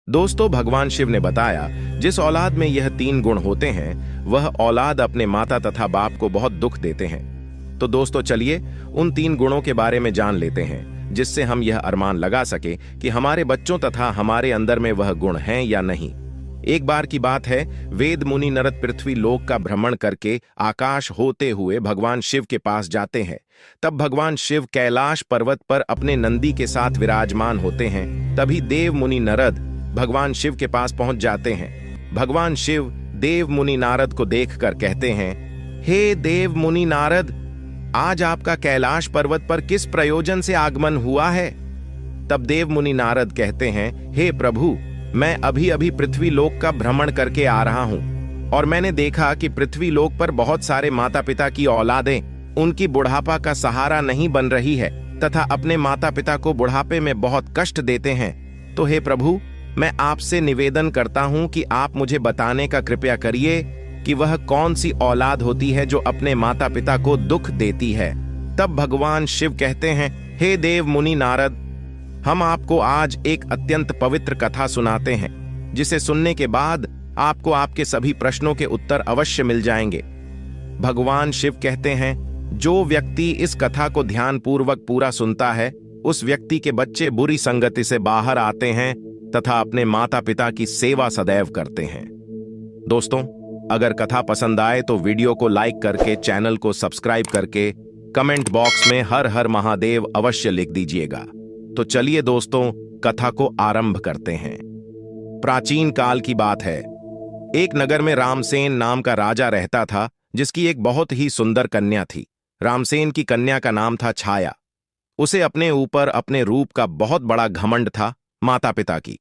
दोस्तों, भगवान शिव ने बताया जिस औलाद में यह तीन गुण होते हैं वह औलाद अपने माता तथा बाप को बहुत दुख देते हैं। तो दोस्तों चलिए उन तीन गुणों के बारे में जान लेते हैं जिससे हम यह अनुमान लगा सके कि हमारे बच्चों तथा हमारे अंदर में वह गुण हैं या नहीं। एक बार की बात है, वेद मुनि नारद पृथ्वी लोक का भ्रमण करके आकाश होते हुए भगवान शिव के पास जाते हैं। तब भगवान शिव कैलाश पर्वत पर अपने नंदी के साथ विराजमान होते हैं। तभी देव मुनि नारद भगवान शिव के पास पहुंच जाते हैं। भगवान शिव देव मुनि नारद को देखकर कहते हैं, हे देव मुनि नारद, आज आपका कैलाश पर्वत पर किस प्रयोजन से आगमन हुआ है? तब देव मुनि नारद कहते हैं, हे प्रभु, मैं अभी अभी पृथ्वी लोक का भ्रमण करके आ रहा हूं और मैंने देखा कि पृथ्वी लोक पर बहुत सारे माता पिता की औलादें उनकी बुढ़ापा का सहारा नहीं बन रही है तथा अपने माता पिता को बुढ़ापे में बहुत कष्ट देते हैं। तो हे प्रभु, मैं आपसे निवेदन करता हूं कि आप मुझे बताने का कृपया करिए कि वह कौन सी औलाद होती है जो अपने माता पिता को दुख देती है। तब भगवान शिव कहते हैं, हे देव मुनि नारद, हम आपको आज एक अत्यंत पवित्र कथा सुनाते हैं जिसे सुनने के बाद आपको आपके सभी प्रश्नों के उत्तर अवश्य मिल जाएंगे। भगवान शिव कहते हैं, जो व्यक्ति इस कथा को ध्यानपूर्वक पूरा सुनता है उस व्यक्ति के बच्चे बुरी संगति से बाहर आते हैं तथा अपने माता पिता की सेवा सदैव करते हैं। दोस्तों, अगर कथा पसंद आए तो वीडियो को लाइक करके, चैनल को सब्सक्राइब करके कमेंट बॉक्स में हर हर महादेव अवश्य लिख दीजिएगा। तो चलिए दोस्तों, कथा को आरंभ करते हैं। प्राचीन काल की बात है। एक नगर में रामसेन नाम का राजा रहता था जिसकी एक बहुत ही सुंदर कन्या थी। रामसेन की कन्या का नाम था छाया। उसे अपने ऊपर अपने रूप का बहुत बड़ा घमंड था। माता पिता की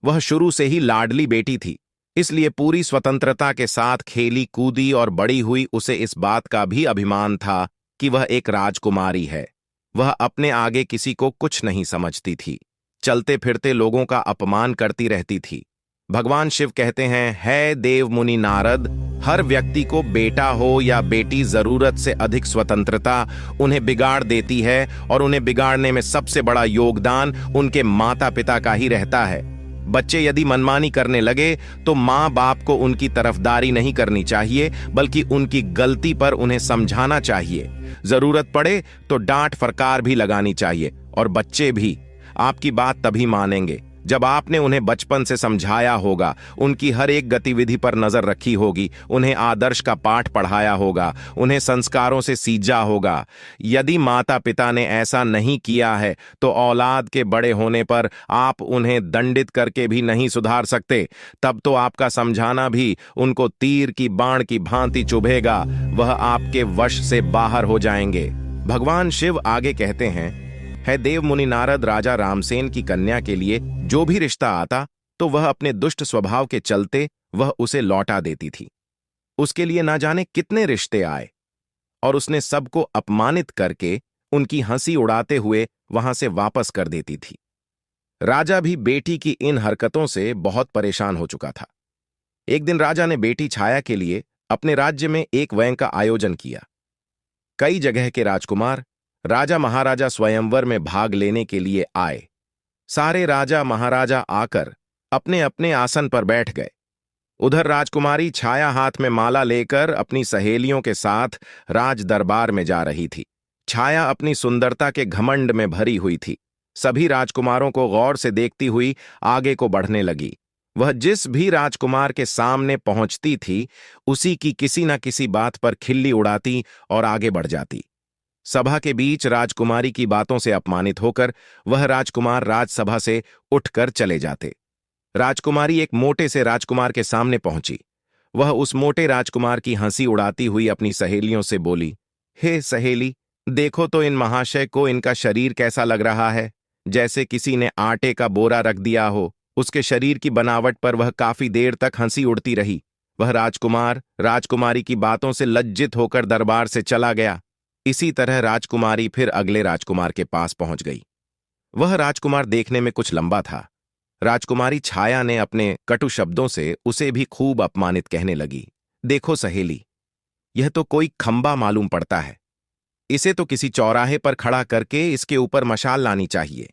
वह शुरू से ही लाडली बेटी थी, इसलिए पूरी स्वतंत्रता के साथ खेली कूदी और बड़ी हुई उसे इस बात का भी अभिमान था कि वह एक राजकुमारी है। वह अपने आगे किसी को कुछ नहीं समझती थी, चलते फिरते लोगों का अपमान करती रहती थी। भगवान शिव कहते हैं, है देव मुनि नारद, हर व्यक्ति को बेटा हो या बेटी जरूरत से अधिक स्वतंत्रता उन्हें बिगाड़ देती है और उन्हें बिगाड़ने में सबसे बड़ा योगदान उनके माता पिता का ही रहता है। बच्चे यदि मनमानी करने लगे तो माँ बाप को उनकी तरफदारी नहीं करनी चाहिए बल्कि उनकी गलती पर उन्हें समझाना चाहिए। जरूरत पड़े तो डांट फटकार भी लगानी चाहिए और बच्चे भी आपकी बात तभी मानेंगे जब आपने उन्हें बचपन से समझाया होगा, उनकी हर एक गतिविधि पर नजर रखी होगी, उन्हें आदर्श का पाठ पढ़ाया होगा, उन्हें संस्कारों से सींचा होगा। यदि माता पिता ने ऐसा नहीं किया है तो औलाद के बड़े होने पर आप उन्हें दंडित करके भी नहीं सुधार सकते। तब तो आपका समझाना भी उनको तीर की बाण की भांति चुभेगा, वह आपके वश से बाहर हो जाएंगे। भगवान शिव आगे कहते हैं, है देव मुनि नारद, राजा रामसेन की कन्या के लिए जो भी रिश्ता आता तो वह अपने दुष्ट स्वभाव के चलते वह उसे लौटा देती थी। उसके लिए ना जाने कितने रिश्ते आए और उसने सबको अपमानित करके उनकी हंसी उड़ाते हुए वहां से वापस कर देती थी। राजा भी बेटी की इन हरकतों से बहुत परेशान हो चुका था। एक दिन राजा ने बेटी छाया के लिए अपने राज्य में एक वैन का आयोजन किया। कई जगह के राजकुमार राजा महाराजा स्वयंवर में भाग लेने के लिए आए। सारे राजा महाराजा आकर अपने अपने आसन पर बैठ गए। उधर राजकुमारी छाया हाथ में माला लेकर अपनी सहेलियों के साथ राज दरबार में जा रही थी। छाया अपनी सुंदरता के घमंड में भरी हुई थी। सभी राजकुमारों को गौर से देखती हुई आगे को बढ़ने लगी। वह जिस भी राजकुमार के सामने पहुंचती थी उसी की किसी न किसी बात पर खिल्ली उड़ाती और आगे बढ़ जाती। सभा के बीच राजकुमारी की बातों से अपमानित होकर वह राजकुमार राजसभा से उठकर चले जाते। राजकुमारी एक मोटे से राजकुमार के सामने पहुंची। वह उस मोटे राजकुमार की हंसी उड़ाती हुई अपनी सहेलियों से बोली, हे सहेली, देखो तो इन महाशय को इनका शरीर कैसा लग रहा है, जैसे किसी ने आटे का बोरा रख दिया हो। उसके शरीर की बनावट पर वह काफी देर तक हंसी उड़ती रही। वह राजकुमार राजकुमारी की बातों से लज्जित होकर दरबार से चला गया। इसी तरह राजकुमारी फिर अगले राजकुमार के पास पहुंच गई। वह राजकुमार देखने में कुछ लंबा था। राजकुमारी छाया ने अपने कटु शब्दों से उसे भी खूब अपमानित कहने लगी। देखो सहेली, यह तो कोई खंबा मालूम पड़ता है, इसे तो किसी चौराहे पर खड़ा करके इसके ऊपर मशाल लानी चाहिए।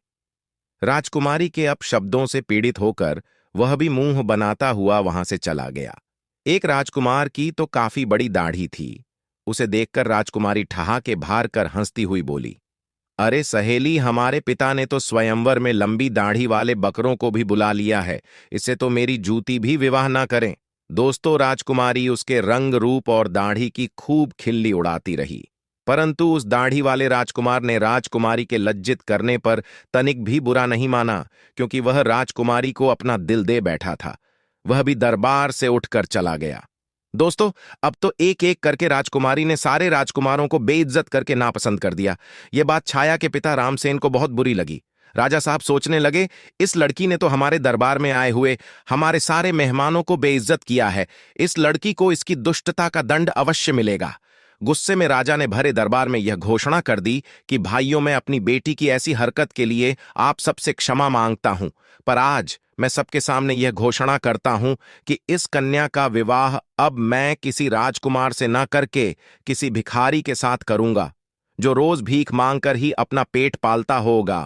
राजकुमारी के अब शब्दों से पीड़ित होकर वह भी मुंह बनाता हुआ वहां से चला गया। एक राजकुमार की तो काफी बड़ी दाढ़ी थी। उसे देखकर राजकुमारी ठहाके भार कर हंसती हुई बोली, अरे सहेली, हमारे पिता ने तो स्वयंवर में लंबी दाढ़ी वाले बकरों को भी बुला लिया है। इससे तो मेरी जूती भी विवाह ना करें। दोस्तों, राजकुमारी उसके रंग रूप और दाढ़ी की खूब खिल्ली उड़ाती रही, परंतु उस दाढ़ी वाले राजकुमार ने राजकुमारी के लज्जित करने पर तनिक भी बुरा नहीं माना, क्योंकि वह राजकुमारी को अपना दिल दे बैठा था। वह भी दरबार से उठकर चला गया। दोस्तों, अब तो एक एक करके राजकुमारी ने सारे राजकुमारों को बेइज्जत करके नापसंद कर दिया। यह बात छाया के पिता रामसेन को बहुत बुरी लगी। राजा साहब सोचने लगे, इस लड़की ने तो हमारे दरबार में आए हुए हमारे सारे मेहमानों को बेइज्जत किया है। इस लड़की को इसकी दुष्टता का दंड अवश्य मिलेगा। गुस्से में राजा ने भरे दरबार में यह घोषणा कर दी कि भाइयों, मैं अपनी बेटी की ऐसी हरकत के लिए आप सबसे क्षमा मांगता हूं, पर आज मैं सबके सामने यह घोषणा करता हूं कि इस कन्या का विवाह अब मैं किसी राजकुमार से न करके किसी भिखारी के साथ करूंगा, जो रोज भीख मांगकर ही अपना पेट पालता होगा,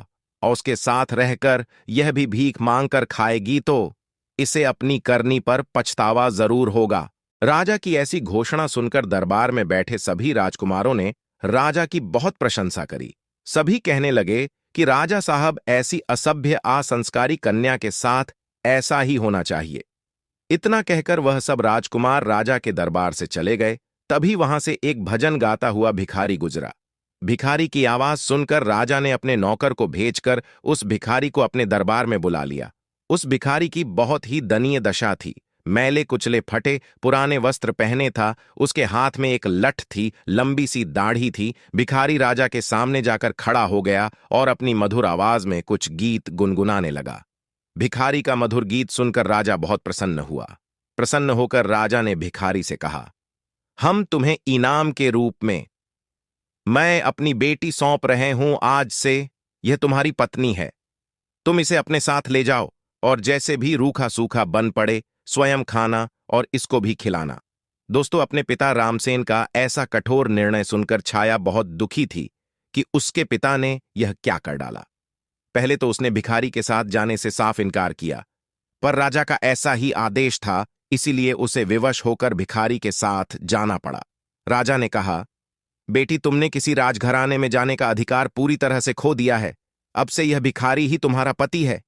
और उसके साथ रहकर यह भी भीख मांगकर खाएगी तो इसे अपनी करनी पर पछतावा जरूर होगा। राजा की ऐसी घोषणा सुनकर दरबार में बैठे सभी राजकुमारों ने राजा की बहुत प्रशंसा करी। सभी कहने लगे कि राजा साहब, ऐसी असभ्य असंस्कारी कन्या के साथ ऐसा ही होना चाहिए। इतना कहकर वह सब राजकुमार राजा के दरबार से चले गए। तभी वहां से एक भजन गाता हुआ भिखारी गुजरा। भिखारी की आवाज सुनकर राजा ने अपने नौकर को भेजकर उस भिखारी को अपने दरबार में बुला लिया। उस भिखारी की बहुत ही दयनीय दशा थी। मैले कुचले फटे पुराने वस्त्र पहने था, उसके हाथ में एक लठ थी, लंबी सी दाढ़ी थी। भिखारी राजा के सामने जाकर खड़ा हो गया और अपनी मधुर आवाज में कुछ गीत गुनगुनाने लगा। भिखारी का मधुर गीत सुनकर राजा बहुत प्रसन्न हुआ। प्रसन्न होकर राजा ने भिखारी से कहा, हम तुम्हें इनाम के रूप में मैं अपनी बेटी सौंप रहे हूं। आज से यह तुम्हारी पत्नी है। तुम इसे अपने साथ ले जाओ और जैसे भी रूखा सूखा बन पड़े स्वयं खाना और इसको भी खिलाना। दोस्तों, अपने पिता रामसेन का ऐसा कठोर निर्णय सुनकर छाया बहुत दुखी थी कि उसके पिता ने यह क्या कर डाला। पहले तो उसने भिखारी के साथ जाने से साफ इनकार किया, पर राजा का ऐसा ही आदेश था, इसीलिए उसे विवश होकर भिखारी के साथ जाना पड़ा। राजा ने कहा, बेटी, तुमने किसी राजघराने में जाने का अधिकार पूरी तरह से खो दिया है। अब से यह भिखारी ही तुम्हारा पति है।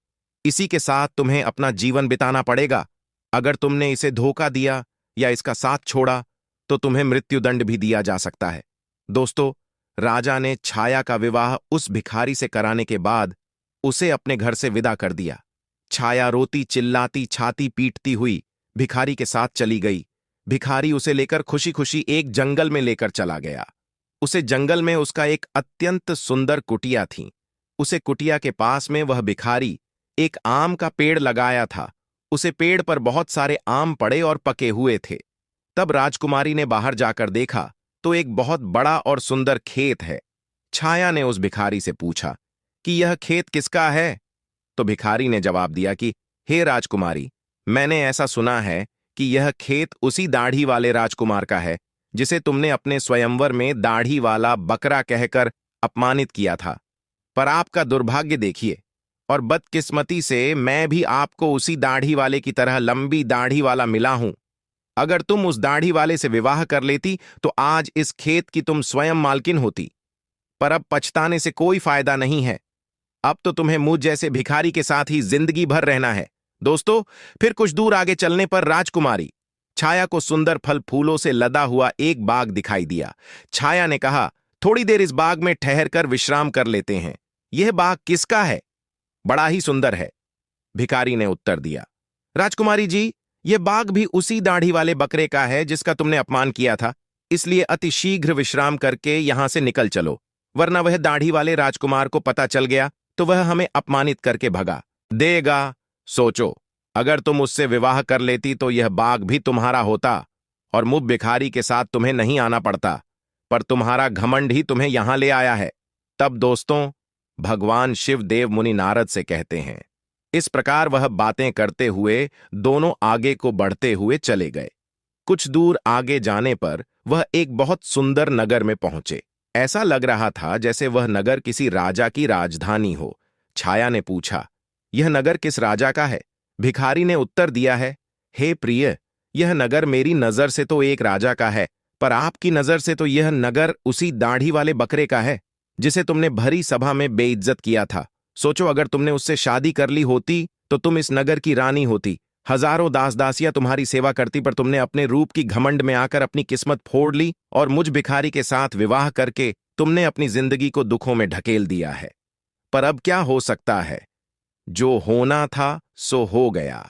इसी के साथ तुम्हें अपना जीवन बिताना पड़ेगा। अगर तुमने इसे धोखा दिया या इसका साथ छोड़ा तो तुम्हें मृत्युदंड भी दिया जा सकता है। दोस्तों, राजा ने छाया का विवाह उस भिखारी से कराने के बाद उसे अपने घर से विदा कर दिया। छाया रोती चिल्लाती छाती पीटती हुई भिखारी के साथ चली गई। भिखारी उसे लेकर खुशी खुशी एक जंगल में लेकर चला गया। उसे जंगल में उसका एक अत्यंत सुंदर कुटिया थी। उसे कुटिया के पास में वह भिखारी एक आम का पेड़ लगाया था। उसे पेड़ पर बहुत सारे आम पड़े और पके हुए थे। तब राजकुमारी ने बाहर जाकर देखा तो एक बहुत बड़ा और सुंदर खेत है। छाया ने उस भिखारी से पूछा कि यह खेत किसका है? तो भिखारी ने जवाब दिया कि हे राजकुमारी, मैंने ऐसा सुना है कि यह खेत उसी दाढ़ी वाले राजकुमार का है जिसे तुमने अपने स्वयंवर में दाढ़ी वाला बकरा कहकर अपमानित किया था। पर आपका दुर्भाग्य देखिए, और बदकिस्मती से मैं भी आपको उसी दाढ़ी वाले की तरह लंबी दाढ़ी वाला मिला हूं। अगर तुम उस दाढ़ी वाले से विवाह कर लेती तो आज इस खेत की तुम स्वयं मालकिन होती। पर अब पछताने से कोई फायदा नहीं है। अब तो तुम्हें मुझ जैसे भिखारी के साथ ही जिंदगी भर रहना है। दोस्तों, फिर कुछ दूर आगे चलने पर राजकुमारी छाया को सुंदर फल फूलों से लदा हुआ एक बाग दिखाई दिया। छाया ने कहा, थोड़ी देर इस बाग में ठहर कर विश्राम कर लेते हैं। यह बाग किसका है? बड़ा ही सुंदर है। भिखारी ने उत्तर दिया, राजकुमारी जी, यह बाग भी उसी दाढ़ी वाले बकरे का है जिसका तुमने अपमान किया था। इसलिए अति शीघ्र विश्राम करके यहां से निकल चलो, वरना वह दाढ़ी वाले राजकुमार को पता चल गया तो वह हमें अपमानित करके भगा देगा। सोचो, अगर तुम उससे विवाह कर लेती तो यह बाग भी तुम्हारा होता और मुझ भिखारी के साथ तुम्हें नहीं आना पड़ता, पर तुम्हारा घमंड ही तुम्हें यहां ले आया है। तब दोस्तों, भगवान शिव देव मुनि नारद से कहते हैं। इस प्रकार वह बातें करते हुए दोनों आगे को बढ़ते हुए चले गए। कुछ दूर आगे जाने पर वह एक बहुत सुंदर नगर में पहुंचे। ऐसा लग रहा था जैसे वह नगर किसी राजा की राजधानी हो। छाया ने पूछा, यह नगर किस राजा का है? भिखारी ने उत्तर दिया है, हे प्रिय, यह नगर मेरी नजर से तो एक राजा का है, पर आपकी नजर से तो यह नगर उसी दाढ़ी वाले बकरे का है जिसे तुमने भरी सभा में बेइज्जत किया था। सोचो, अगर तुमने उससे शादी कर ली होती तो तुम इस नगर की रानी होती। हजारों दास दासियां तुम्हारी सेवा करती, पर तुमने अपने रूप की घमंड में आकर अपनी किस्मत फोड़ ली और मुझ भिखारी के साथ विवाह करके तुमने अपनी जिंदगी को दुखों में ढकेल दिया है। पर अब क्या हो सकता है, जो होना था सो हो गया।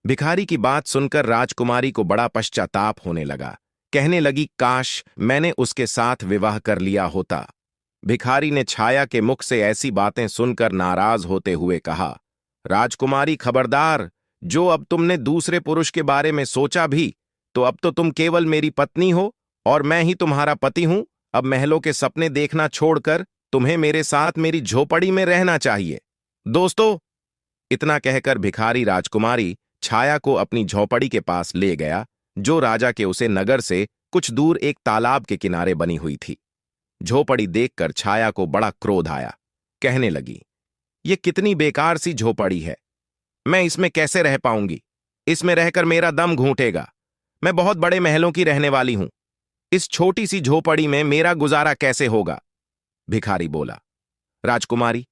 भिखारी की बात सुनकर राजकुमारी को बड़ा पश्चाताप होने लगा। कहने लगी, काश मैंने उसके साथ विवाह कर लिया होता। भिखारी ने छाया के मुख से ऐसी बातें सुनकर नाराज होते हुए कहा, राजकुमारी खबरदार, जो अब तुमने दूसरे पुरुष के बारे में सोचा भी, तो अब तो तुम केवल मेरी पत्नी हो और मैं ही तुम्हारा पति हूं। अब महलों के सपने देखना छोड़कर तुम्हें मेरे साथ मेरी झोपड़ी में रहना चाहिए। दोस्तों, इतना कहकर भिखारी राजकुमारी छाया को अपनी झोपड़ी के पास ले गया, जो राजा के उसे नगर से कुछ दूर एक तालाब के किनारे बनी हुई थी। झोपड़ी देखकर छाया को बड़ा क्रोध आया। कहने लगी, ये कितनी बेकार सी झोपड़ी है, मैं इसमें कैसे रह पाऊंगी? इसमें रहकर मेरा दम घूंटेगा। मैं बहुत बड़े महलों की रहने वाली हूं, इस छोटी सी झोपड़ी में मेरा गुजारा कैसे होगा? भिखारी बोला, राजकुमारी,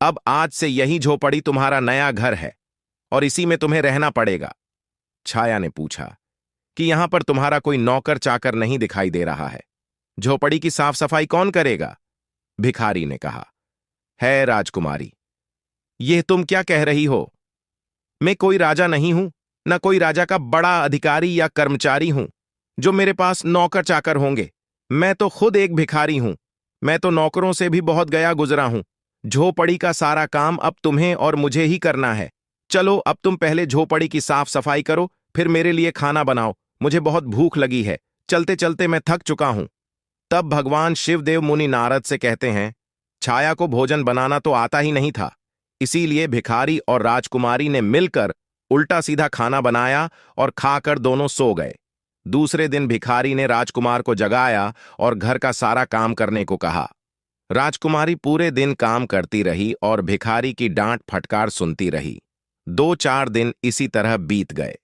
अब आज से यही झोपड़ी तुम्हारा नया घर है और इसी में तुम्हें रहना पड़ेगा। छाया ने पूछा कि यहां पर तुम्हारा कोई नौकर चाकर नहीं दिखाई दे रहा है? झोपड़ी की साफ सफाई कौन करेगा? भिखारी ने कहा, है राजकुमारी, यह तुम क्या कह रही हो? मैं कोई राजा नहीं हूं, न कोई राजा का बड़ा अधिकारी या कर्मचारी हूं जो मेरे पास नौकर चाकर होंगे। मैं तो खुद एक भिखारी हूं। मैं तो नौकरों से भी बहुत गया गुजरा हूं। झोपड़ी का सारा काम अब तुम्हें और मुझे ही करना है। चलो, अब तुम पहले झोपड़ी की साफ सफाई करो, फिर मेरे लिए खाना बनाओ। मुझे बहुत भूख लगी है, चलते चलते मैं थक चुका हूं। तब भगवान शिवदेव मुनि नारद से कहते हैं, छाया को भोजन बनाना तो आता ही नहीं था, इसीलिए भिखारी और राजकुमारी ने मिलकर उल्टा सीधा खाना बनाया और खाकर दोनों सो गए। दूसरे दिन भिखारी ने राजकुमार को जगाया और घर का सारा काम करने को कहा। राजकुमारी पूरे दिन काम करती रही और भिखारी की डांट फटकार सुनती रही। 2-4 दिन इसी तरह बीत गए।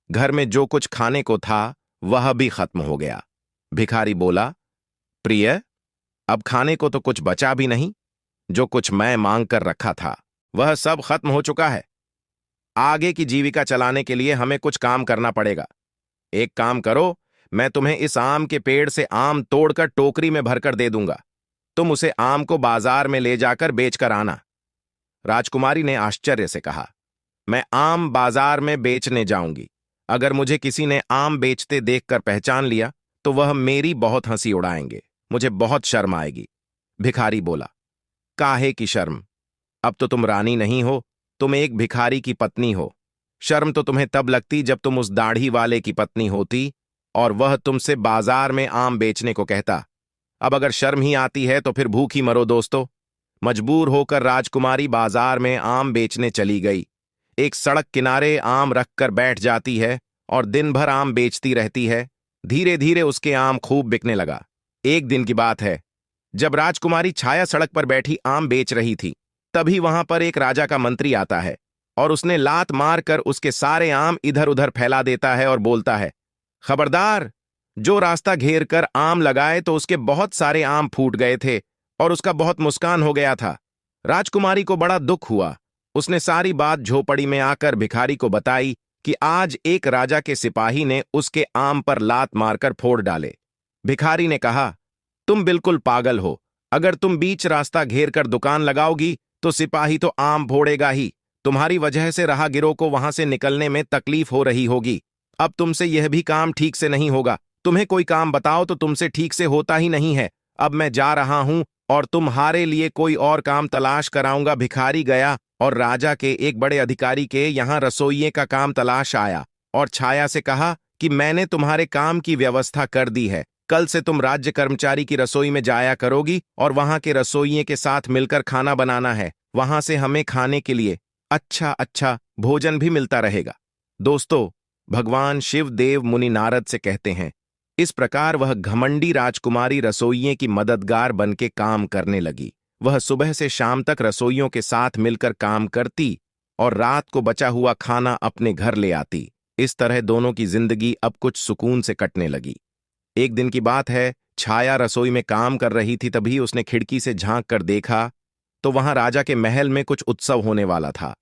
घर में जो कुछ खाने को था वह भी खत्म हो गया। भिखारी बोला, प्रिय, अब खाने को तो कुछ बचा भी नहीं। जो कुछ मैं मांग कर रखा था वह सब खत्म हो चुका है। आगे की जीविका चलाने के लिए हमें कुछ काम करना पड़ेगा। एक काम करो, मैं तुम्हें इस आम के पेड़ से आम तोड़कर टोकरी में भरकर दे दूंगा। तुम उसे आम को बाजार में ले जाकर बेचकर आना। राजकुमारी ने आश्चर्य से कहा, मैं आम बाजार में बेचने जाऊंगी? अगर मुझे किसी ने आम बेचते देखकर पहचान लिया तो वह मेरी बहुत हंसी उड़ाएंगे, मुझे बहुत शर्म आएगी। भिखारी बोला, काहे की शर्म? अब तो तुम रानी नहीं हो, तुम एक भिखारी की पत्नी हो। शर्म तो तुम्हें तब लगती जब तुम उस दाढ़ी वाले की पत्नी होती और वह तुमसे बाजार में आम बेचने को कहता। अब अगर शर्म ही आती है तो फिर भूख ही मरो दोस्तों। मजबूर होकर राजकुमारी बाजार में आम बेचने चली गई। एक सड़क किनारे आम रखकर बैठ जाती है और दिन भर आम बेचती रहती है। धीरे धीरे उसके आम खूब बिकने लगा। एक दिन की बात है, जब राजकुमारी छाया सड़क पर बैठी आम बेच रही थी, तभी वहां पर एक राजा का मंत्री आता है और उसने लात मारकर उसके सारे आम इधर उधर फैला देता है और बोलता है, खबरदार, जो रास्ता घेर कर आम लगाए तो उसके बहुत सारे आम फूट गए थे और उसका बहुत नुकसान हो गया था। राजकुमारी को बड़ा दुख हुआ। उसने सारी बात झोपड़ी में आकर भिखारी को बताई कि आज एक राजा के सिपाही ने उसके आम पर लात मारकर फोड़ डाले। भिखारी ने कहा, तुम बिल्कुल पागल हो। अगर तुम बीच रास्ता घेर कर दुकान लगाओगी तो सिपाही तो आम फोड़ेगा ही। तुम्हारी वजह से राहगीरों को वहां से निकलने में तकलीफ हो रही होगी। अब तुमसे यह भी काम ठीक से नहीं होगा। तुम्हें कोई काम बताओ तो तुमसे ठीक से होता ही नहीं है। अब मैं जा रहा हूं और तुम्हारे लिए कोई और काम तलाश कराऊंगा। भिखारी गया और राजा के एक बड़े अधिकारी के यहाँ रसोइये का काम तलाश आया और छाया से कहा कि मैंने तुम्हारे काम की व्यवस्था कर दी है। कल से तुम राज्य कर्मचारी की रसोई में जाया करोगी और वहां के रसोइये के साथ मिलकर खाना बनाना है। वहां से हमें खाने के लिए अच्छा अच्छा भोजन भी मिलता रहेगा। दोस्तों, भगवान शिव देव मुनि नारद से कहते हैं, इस प्रकार वह घमंडी राजकुमारी रसोइये की मददगार बनके काम करने लगी। वह सुबह से शाम तक रसोइयों के साथ मिलकर काम करती और रात को बचा हुआ खाना अपने घर ले आती। इस तरह दोनों की जिंदगी अब कुछ सुकून से कटने लगी। एक दिन की बात है, छाया रसोई में काम कर रही थी, तभी उसने खिड़की से झांक कर देखा तो वहां राजा के महल में कुछ उत्सव होने वाला था।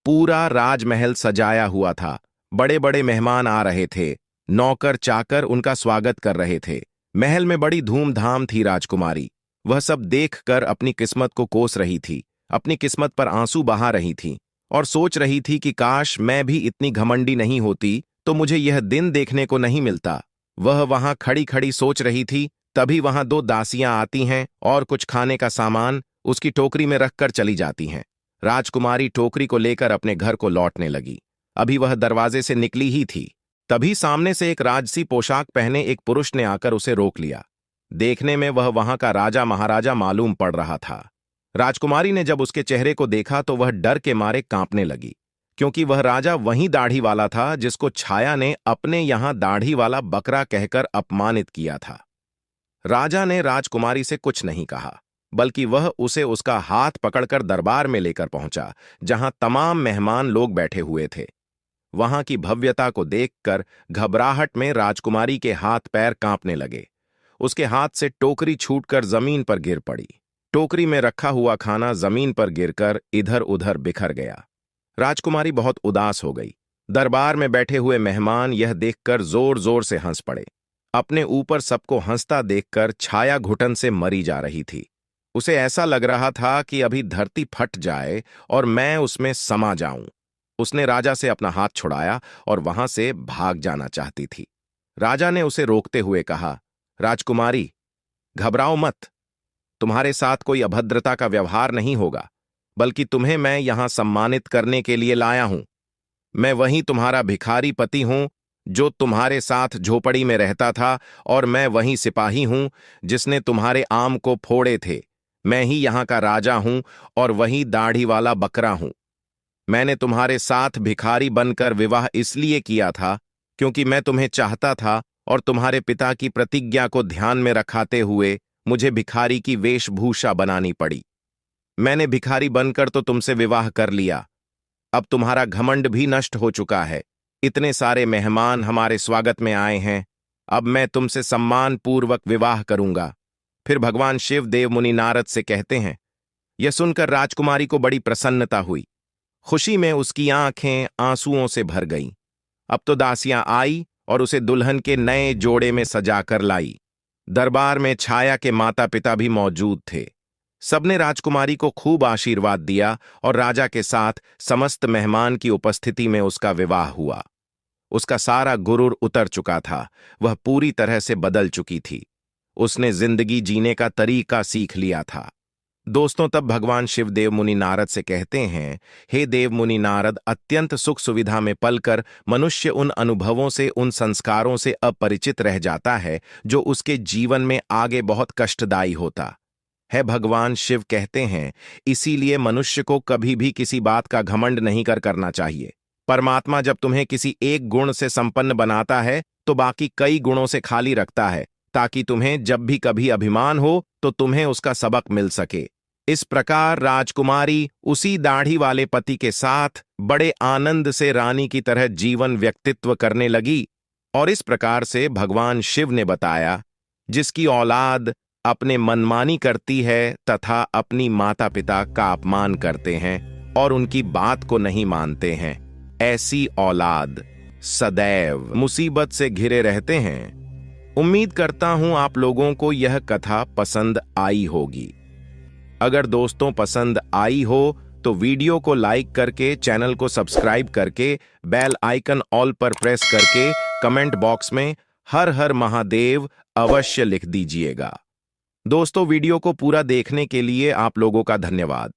पूरा राजमहल सजाया हुआ था, बड़े बड़े मेहमान आ रहे थे, नौकर चाकर उनका स्वागत कर रहे थे। महल में बड़ी धूमधाम थी। राजकुमारी वह सब देखकर अपनी किस्मत को कोस रही थी, अपनी किस्मत पर आंसू बहा रही थी और सोच रही थी कि काश मैं भी इतनी घमंडी नहीं होती तो मुझे यह दिन देखने को नहीं मिलता। वह वहां खड़ी खड़ी सोच रही थी, तभी वहां दो दासियां आती हैं और कुछ खाने का सामान उसकी टोकरी में रखकर चली जाती हैं। राजकुमारी टोकरी को लेकर अपने घर को लौटने लगी। अभी वह दरवाजे से निकली ही थी, तभी सामने से एक राजसी पोशाक पहने एक पुरुष ने आकर उसे रोक लिया। देखने में वह वहां का राजा महाराजा मालूम पड़ रहा था। राजकुमारी ने जब उसके चेहरे को देखा तो वह डर के मारे कांपने लगी, क्योंकि वह राजा वही दाढ़ी वाला था जिसको छाया ने अपने यहां दाढ़ी वाला बकरा कहकर अपमानित किया था। राजा ने राजकुमारी से कुछ नहीं कहा, बल्कि वह उसे उसका हाथ पकड़कर दरबार में लेकर पहुंचा, जहां तमाम मेहमान लोग बैठे हुए थे। वहां की भव्यता को देखकर घबराहट में राजकुमारी के हाथ पैर कांपने लगे। उसके हाथ से टोकरी छूटकर जमीन पर गिर पड़ी। टोकरी में रखा हुआ खाना जमीन पर गिरकर इधर उधर बिखर गया। राजकुमारी बहुत उदास हो गई। दरबार में बैठे हुए मेहमान यह देखकर जोर जोर से हंस पड़े। अपने ऊपर सबको हंसता देखकर छाया घुटन से मरी जा रही थी। उसे ऐसा लग रहा था कि अभी धरती फट जाए और मैं उसमें समा जाऊं। उसने राजा से अपना हाथ छुड़ाया और वहां से भाग जाना चाहती थी। राजा ने उसे रोकते हुए कहा, राजकुमारी, घबराओ मत। तुम्हारे साथ कोई अभद्रता का व्यवहार नहीं होगा, बल्कि तुम्हें मैं यहां सम्मानित करने के लिए लाया हूं। मैं वही तुम्हारा भिखारी पति हूं जो तुम्हारे साथ झोपड़ी में रहता था, और मैं वही सिपाही हूं जिसने तुम्हारे आम को फोड़े थे। मैं ही यहां का राजा हूं और वही दाढ़ी वाला बकरा हूं। मैंने तुम्हारे साथ भिखारी बनकर विवाह इसलिए किया था क्योंकि मैं तुम्हें चाहता था, और तुम्हारे पिता की प्रतिज्ञा को ध्यान में रखाते हुए मुझे भिखारी की वेशभूषा बनानी पड़ी। मैंने भिखारी बनकर तो तुमसे विवाह कर लिया। अब तुम्हारा घमंड भी नष्ट हो चुका है। इतने सारे मेहमान हमारे स्वागत में आए हैं, अब मैं तुमसे सम्मान पूर्वक विवाह करूंगा। फिर भगवान शिव देव मुनि नारद से कहते हैं। यह सुनकर राजकुमारी को बड़ी प्रसन्नता हुई। खुशी में उसकी आंखें आंसुओं से भर गईं। अब तो दासियां आई और उसे दुल्हन के नए जोड़े में सजाकर लाई। दरबार में छाया के माता पिता भी मौजूद थे। सबने राजकुमारी को खूब आशीर्वाद दिया और राजा के साथ समस्त मेहमान की उपस्थिति में उसका विवाह हुआ। उसका सारा गुरूर उतर चुका था, वह पूरी तरह से बदल चुकी थी। उसने जिंदगी जीने का तरीका सीख लिया था। दोस्तों, तब भगवान शिव देव मुनि नारद से कहते हैं, हे देव मुनि नारद, अत्यंत सुख सुविधा में पलकर मनुष्य उन अनुभवों से, उन संस्कारों से अपरिचित रह जाता है जो उसके जीवन में आगे बहुत कष्टदायी होता है। भगवान शिव कहते हैं, इसीलिए मनुष्य को कभी भी किसी बात का घमंड नहीं करना चाहिए। परमात्मा जब तुम्हें किसी एक गुण से संपन्न बनाता है तो बाकी कई गुणों से खाली रखता है, ताकि तुम्हें जब भी कभी अभिमान हो तो तुम्हें उसका सबक मिल सके। इस प्रकार राजकुमारी उसी दाढ़ी वाले पति के साथ बड़े आनंद से रानी की तरह जीवन व्यक्तित्व करने लगी। और इस प्रकार से भगवान शिव ने बताया, जिसकी औलाद अपने मनमानी करती है तथा अपनी माता पिता का अपमान करते हैं और उनकी बात को नहीं मानते हैं, ऐसी औलाद सदैव मुसीबत से घिरे रहते हैं। उम्मीद करता हूं आप लोगों को यह कथा पसंद आई होगी। अगर दोस्तों पसंद आई हो तो वीडियो को लाइक करके, चैनल को सब्सक्राइब करके, बेल आइकन ऑल पर प्रेस करके कमेंट बॉक्स में हर हर महादेव अवश्य लिख दीजिएगा। दोस्तों, वीडियो को पूरा देखने के लिए आप लोगों का धन्यवाद।